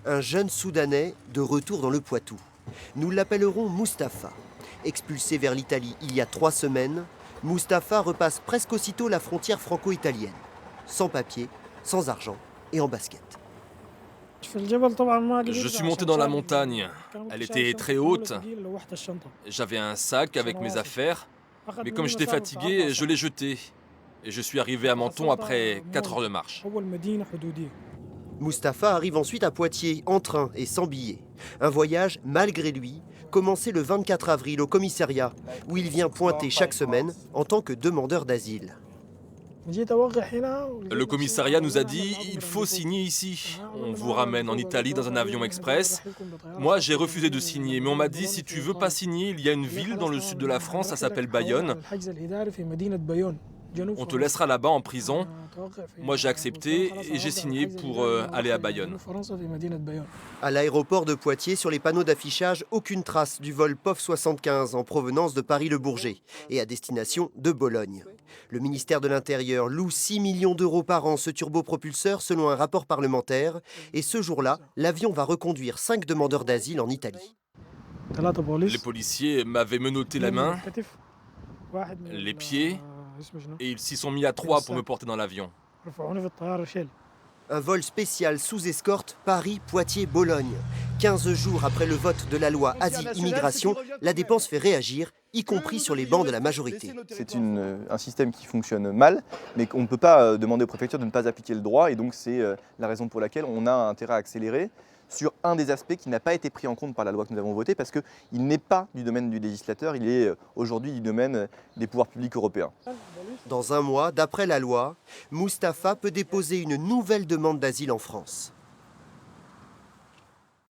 Un jeune Soudanais de retour dans le Poitou. Nous l'appellerons Mustapha. Expulsé vers l'Italie il y a 3 semaines, Mustapha repasse presque aussitôt la frontière franco-italienne. Sans papier, sans argent et en basket. Je suis monté dans la montagne. Elle était très haute. J'avais un sac avec mes affaires, mais comme j'étais fatigué, je l'ai jeté. Et je suis arrivé à Menton après 4 heures de marche. Mustapha arrive ensuite à Poitiers en train et sans billet. Un voyage, malgré lui, commencé le 24 avril au commissariat, où il vient pointer chaque semaine en tant que demandeur d'asile. Le commissariat nous a dit « il faut signer ici ». On vous ramène en Italie dans un avion express. Moi, j'ai refusé de signer, mais on m'a dit « si tu veux pas signer, il y a une ville dans le sud de la France, ça s'appelle Bayonne. On te laissera là-bas en prison ». Moi, j'ai accepté et j'ai signé pour aller à Bayonne. À l'aéroport de Poitiers, sur les panneaux d'affichage, aucune trace du vol POF 75 en provenance de Paris-Le Bourget et à destination de Bologne. Le ministère de l'Intérieur loue 6 millions d'euros par an ce turbopropulseur selon un rapport parlementaire. Et ce jour-là, l'avion va reconduire 5 demandeurs d'asile en Italie. Les policiers m'avaient menotté la main, les pieds, et ils s'y sont mis à 3 pour me porter dans l'avion. Un vol spécial sous escorte Paris-Poitiers-Bologne. 15 jours après le vote de la loi Asile-Immigration, la dépense fait réagir, y compris sur les bancs de la majorité. C'est un système qui fonctionne mal, mais qu'on ne peut pas demander aux préfectures de ne pas appliquer le droit. Et donc c'est la raison pour laquelle on a intérêt à accélérer sur un des aspects qui n'a pas été pris en compte par la loi que nous avons votée, parce qu'il n'est pas du domaine du législateur, il est aujourd'hui du domaine des pouvoirs publics européens. Dans un mois, d'après la loi, Mustapha peut déposer une nouvelle demande d'asile en France.